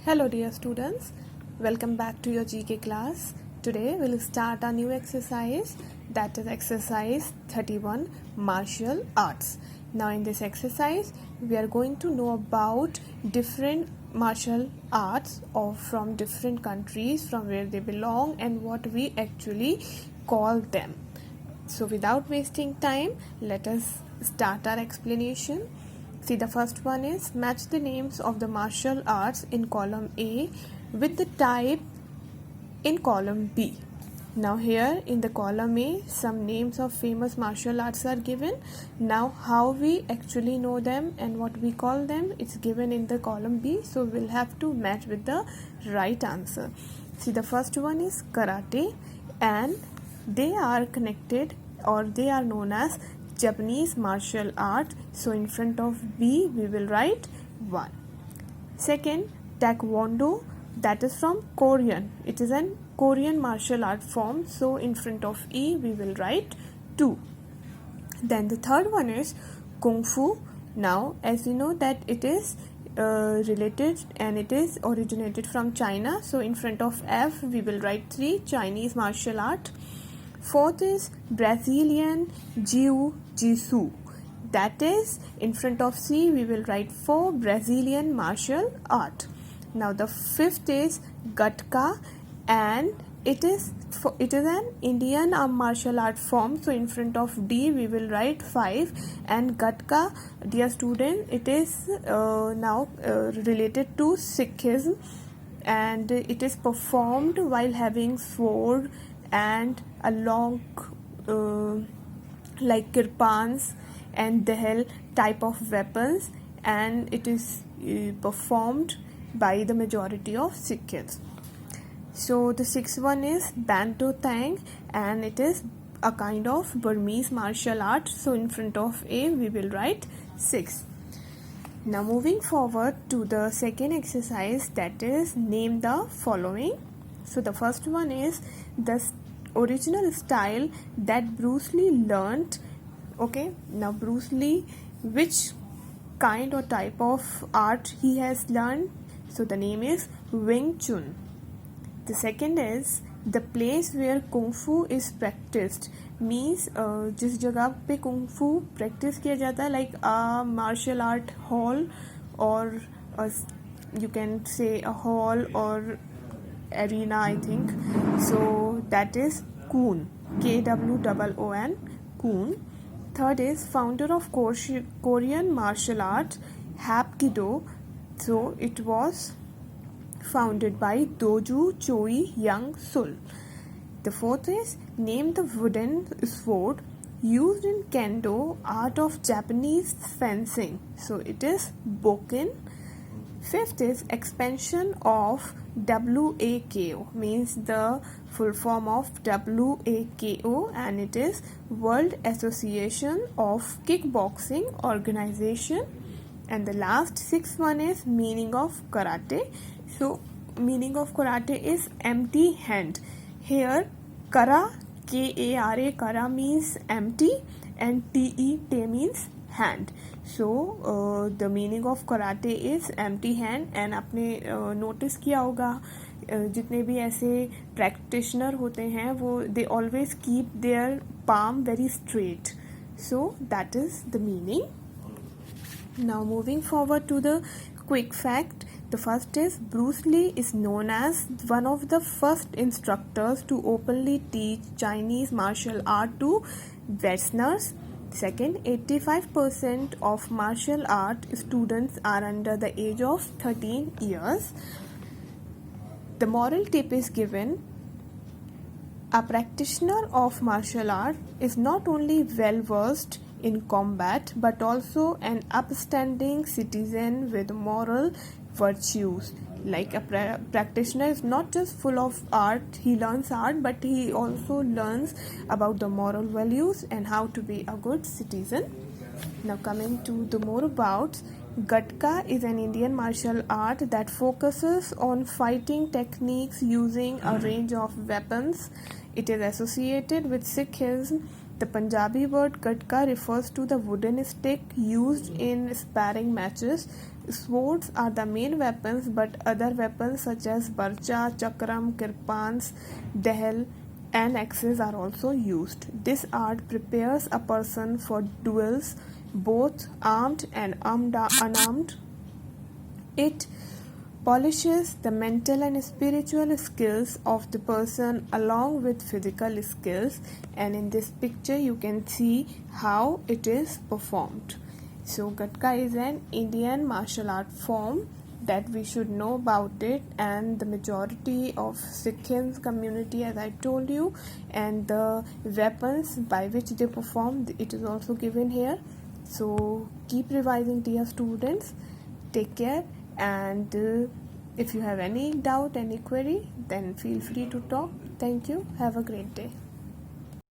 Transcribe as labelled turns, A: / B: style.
A: Hello dear students, welcome back to your GK class. Today we'll start a new exercise, that is exercise 31, martial arts. Now in this exercise we are going to know about different martial arts from different countries, from where they belong and what we actually call them. So without wasting time, let us start our explanation. See, the first one is match the names of the martial arts in column A with the type in column B. Now here in the column A, some names of famous martial arts are given. Now how we actually know them and what we call them, it's given in the column B. So we'll have to match with the right answer. See, the first one is karate, and they are connected, or they are known as Japanese martial art. So in front of B we will write 1. Second, taekwondo, that is from Korean. It is an Korean martial art form. So in front of E we will write 2. Then the third one is kung fu. Now as you know that it is related and it is originated from China. So in front of F we will write 3, Chinese martial art. Fourth is Brazilian Jiu-Jitsu. That is in front of C we will write 4, Brazilian martial art. Now the fifth is Gatka, and it is an Indian martial art form. So in front of D we will write 5, and Gatka, dear student, it is now related to Sikhism, and it is performed while having sword and a long like kirpans and dehel type of weapons, and it is performed by the majority of Sikhs. So the sixth one is Banto Tang, and it is a kind of Burmese martial art. So in front of A we will write 6. Now moving forward to the second exercise, that is name the following. So the first one is the original style that Bruce Lee learnt. Okay, now Bruce Lee, which kind or type of art he has learned? So the name is Wing Chun. The second is the place where Kung Fu is practiced, means जिस जगह पे Kung Fu practice किया जाता है, like a martial art hall, or you can say a hall or arena, I think. So that is Koon, Kwoon, Koon. Third is founder of Korean martial art, Hapkido. So it was founded by Doju Choi Young Sul. The fourth is name the wooden sword used in Kendo, art of Japanese fencing. So it is Bokken. Fifth is expansion of WAKO, means the full form of WAKO, and it is World Association of Kickboxing Organization. And the last sixth one is meaning of karate. So meaning of karate is empty hand. Here kara, K-A-R-A, kara means empty, and T-E, te means hand. So the meaning of karate is empty hand. And आपने notice किया होगा जितने भी ऐसे practitioner होते हैं वो they always keep their palm very straight. So that is the meaning. Now moving forward to the quick fact. The first is Bruce Lee is known as one of the first instructors to openly teach Chinese martial art to Westerners. Second, 85% of martial art students are under the age of 13 years. The moral tip is given. A practitioner of martial art is not only well versed in combat but also an upstanding citizen with moral virtues. Like a practitioner is not just full of art, he learns art, but he also learns about the moral values and how to be a good citizen. Now coming to the more about, Gatka is an Indian martial art that focuses on fighting techniques using a range of weapons. It is associated with Sikhism. The Punjabi word Gatka refers to the wooden stick used in sparring matches. Swords are the main weapons, but other weapons such as barcha, chakram, kirpans, dehel, and axes are also used. This art prepares a person for duels, both armed and unarmed. It polishes the mental and spiritual skills of the person along with physical skills, and in this picture you can see how it is performed. So Gatka is an Indian martial art form that we should know about it, and the majority of Sikh community, as I told you, and the weapons by which they perform, it is also given here. So keep revising, dear students. Take care, and if you have any doubt, any query, then feel free to talk. Thank you. Have a great day.